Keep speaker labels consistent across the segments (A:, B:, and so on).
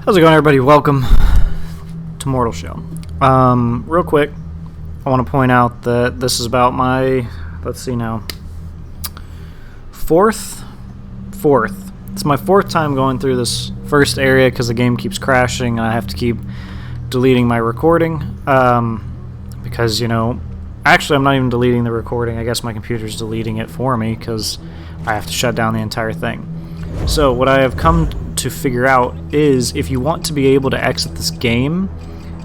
A: How's it going, everybody? Welcome to Mortal Shell. Real quick, I want to point out that this is about my, let's see now, fourth. It's my fourth time going through this first area because the game keeps crashing and I have to keep deleting my recording. Because, you know, actually I'm not even deleting the recording. I guess my computer's deleting it for me because I have to shut down the entire thing. So what I have come to figure out is if you want to be able to exit this game,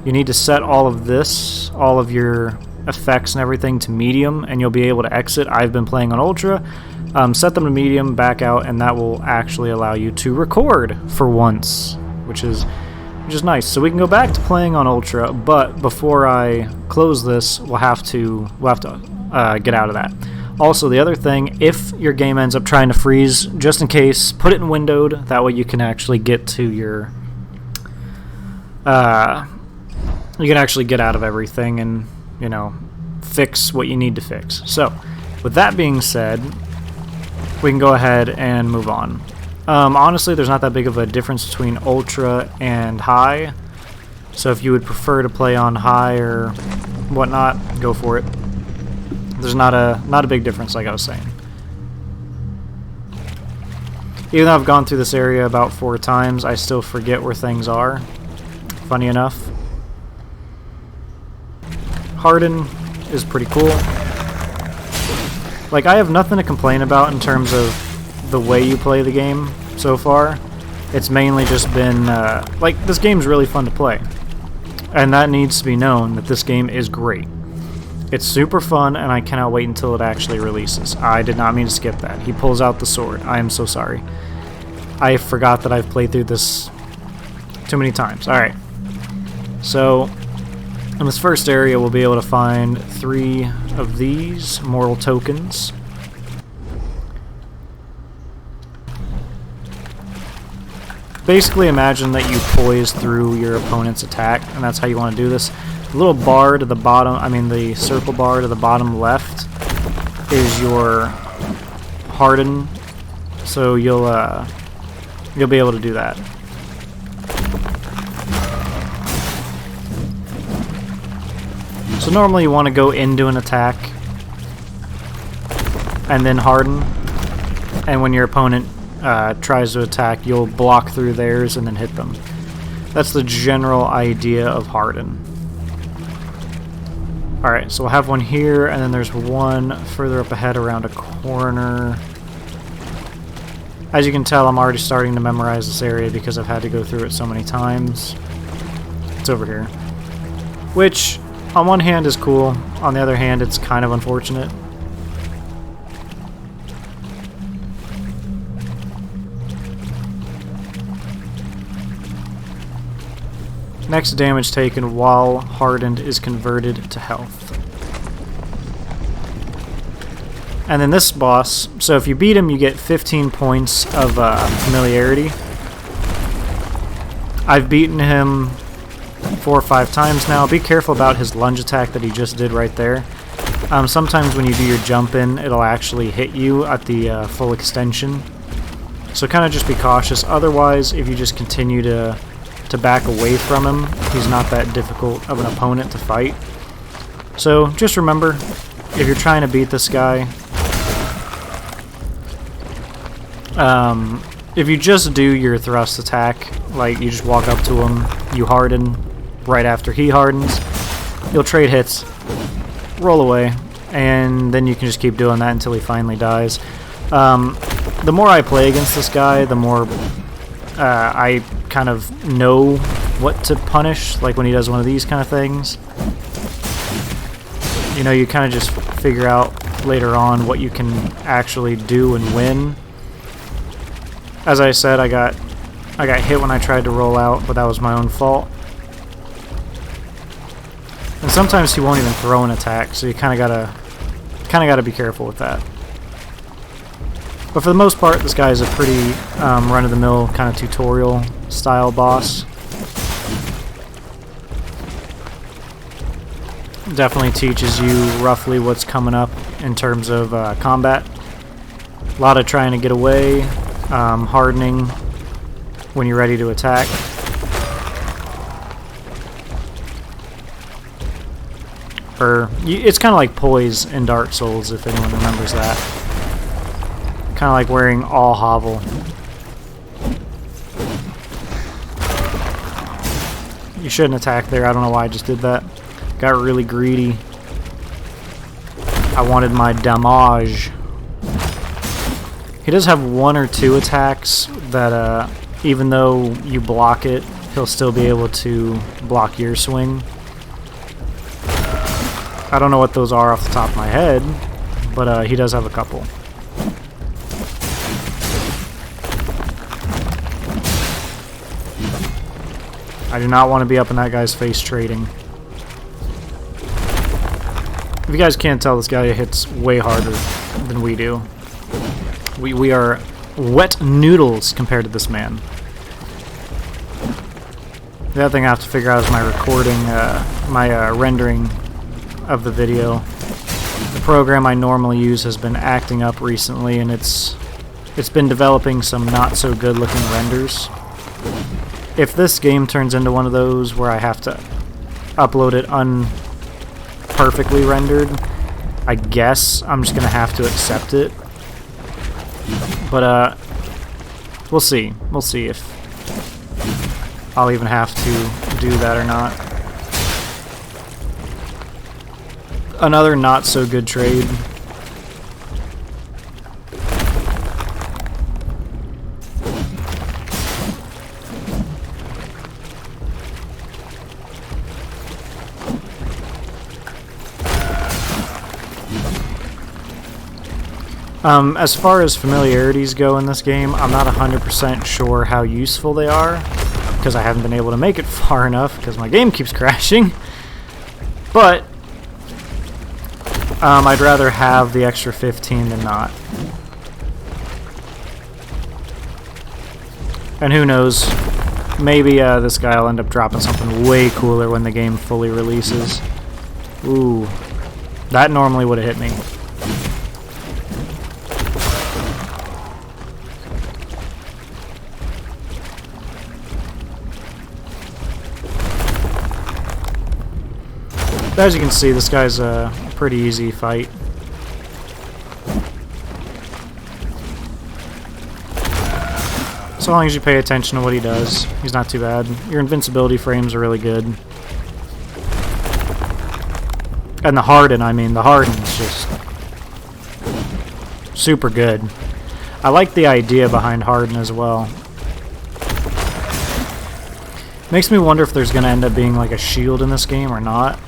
A: you need to set all of your effects and everything to medium, and you'll be able to exit. I've been playing on ultra. Set them to medium, back out, and that will actually allow you to record for once, which is nice. So we can go back to playing on ultra, but before I close this, we'll have to get out of that. Also, the other thing, if your game ends up trying to freeze, just in case, put it in windowed. That way you can actually get to your... you can actually get out of everything and, you know, fix what you need to fix. So, with that being said, we can go ahead and move on. Honestly, there's not that big of a difference between ultra and high. So if you would prefer to play on high or whatnot, go for it. There's not a big difference, like I was saying. Even though I've gone through this area about 4 times, I still forget where things are. Funny enough. Harden is pretty cool. Like, I have nothing to complain about in terms of the way you play the game so far. It's mainly just been, like, this game's really fun to play. And that needs to be known, that this game is great. It's super fun, and I cannot wait until it actually releases. I did not mean to skip that. He pulls out the sword. I am so sorry. I forgot that I've played through this too many times. Alright. So, in this first area, we'll be able to find 3 of these mortal tokens. Basically, imagine that you poise through your opponent's attack, and that's how you want to do this. The little bar to the bottom, the circle bar to the bottom left is your harden, so you'll be able to do that. So normally you want to go into an attack and then harden, and when your opponent tries to attack, you'll block through theirs and then hit them. That's the general idea of harden. Alright, so we'll have one here, and then there's one further up ahead around a corner. As you can tell, I'm already starting to memorize this area because I've had to go through it so many times. It's over here. Which, on one hand, is cool. On the other hand, it's kind of unfortunate. Next damage taken while hardened is converted to health. And then this boss, so if you beat him, you get 15 points of familiarity. I've beaten him 4 or 5 times now. Be careful about his lunge attack that he just did right there. Sometimes when you do your jump in, it'll actually hit you at the full extension. So kind of just be cautious. Otherwise, if you just continue to back away from him, he's not that difficult of an opponent to fight. So just remember, if you're trying to beat this guy, if you just do your thrust attack, like you just walk up to him, you harden right after he hardens, you'll trade hits, roll away, and then you can just keep doing that until he finally dies. The more I play against this guy, the more I kind of know what to punish, like when he does one of these kind of things. You know, you kind of just figure out later on what you can actually do and win. As I said, I got hit when I tried to roll out, but that was my own fault. And sometimes he won't even throw an attack, so you kind of gotta be careful with that. But for the most part, this guy is a pretty run-of-the-mill kind of tutorial-style boss. Definitely teaches you roughly what's coming up in terms of combat. A lot of trying to get away, hardening when you're ready to attack. It's kind of like poise in Dark Souls, if anyone remembers that. Kind of like wearing all hovel. You shouldn't attack there. I don't know why I just did that. Got really greedy. I wanted my damage. He does have 1 or 2 attacks that, even though you block it, he'll still be able to block your swing. I don't know what those are off the top of my head, but he does have a couple. I do not want to be up in that guy's face trading. If you guys can't tell, this guy hits way harder than we do. We are wet noodles compared to this man. The other thing I have to figure out is my recording, my rendering of the video. The program I normally use has been acting up recently, and it's been developing some not so good looking renders. If this game turns into one of those where I have to upload it unperfectly rendered, I guess I'm just gonna have to accept it. But we'll see. We'll see if I'll even have to do that or not. Another not so good trade. As far as familiarities go in this game, I'm not 100% sure how useful they are, because I haven't been able to make it far enough, because my game keeps crashing. But I'd rather have the extra 15 than not. And who knows, maybe this guy will end up dropping something way cooler when the game fully releases. Ooh, that normally would have hit me. As you can see, this guy's a pretty easy fight. So long as you pay attention to what he does, he's not too bad. Your invincibility frames are really good. And the harden, the harden's just super good. I like the idea behind harden as well. Makes me wonder if there's going to end up being like a shield in this game or not.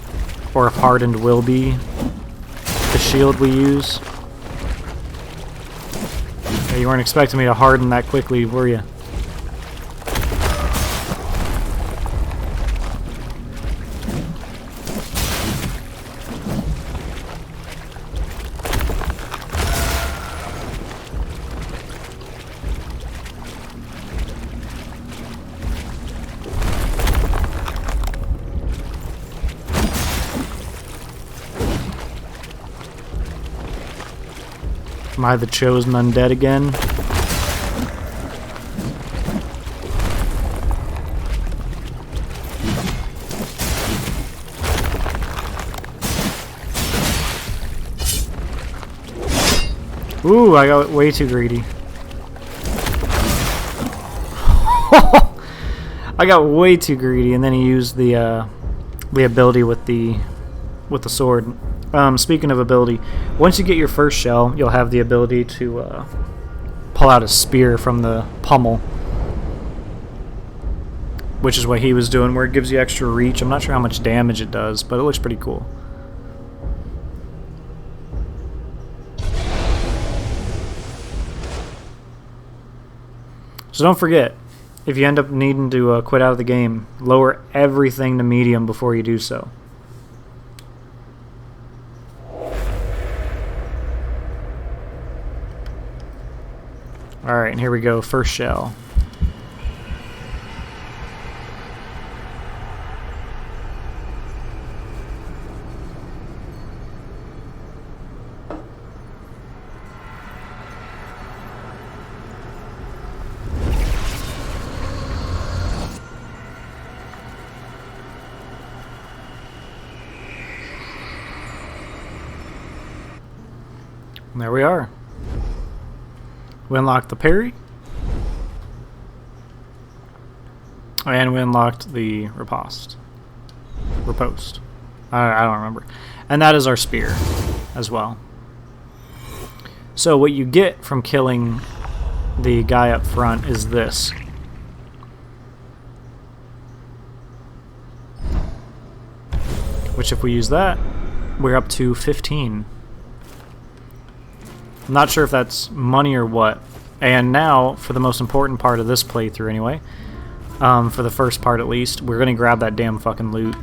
A: Or if hardened will be the shield we use. Yeah, you weren't expecting me to harden that quickly, were you? Am I the chosen undead again? Ooh, I got way too greedy. I got way too greedy, and then he used the ability with the sword. Speaking of ability, once you get your first shell, you'll have the ability to pull out a spear from the pommel, which is what he was doing, where it gives you extra reach. I'm not sure how much damage it does, but it looks pretty cool. So don't forget, if you end up needing to quit out of the game, lower everything to medium before you do so. Alright, and here we go, first shell. There we are. We unlocked the parry. And we unlocked the riposte. Riposte. I don't remember. And that is our spear as well. So what you get from killing the guy up front is this. Which if we use that, we're up to 15. I'm not sure if that's money or what. And now, for the most important part of this playthrough anyway, for the first part at least, we're going to grab that damn fucking loot.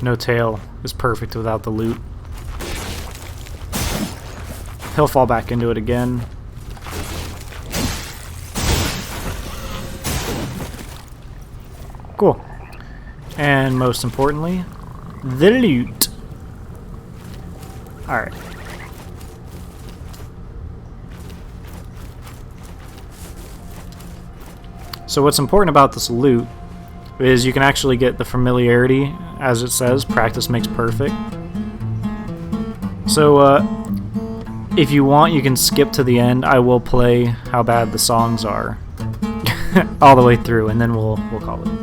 A: No tail is perfect without the loot. He'll fall back into it again. Cool. And most importantly, the loot. Alright. So what's important about this loot is you can actually get the familiarity, as it says, practice makes perfect. So if you want, you can skip to the end. I will play how bad the songs are all the way through, and then we'll call it.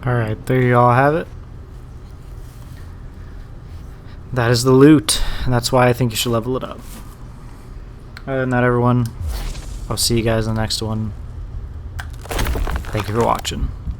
A: Alright, there you all have it. That is the lute, and that's why I think you should level it up. Other than that, everyone, I'll see you guys in the next one. Thank you for watching.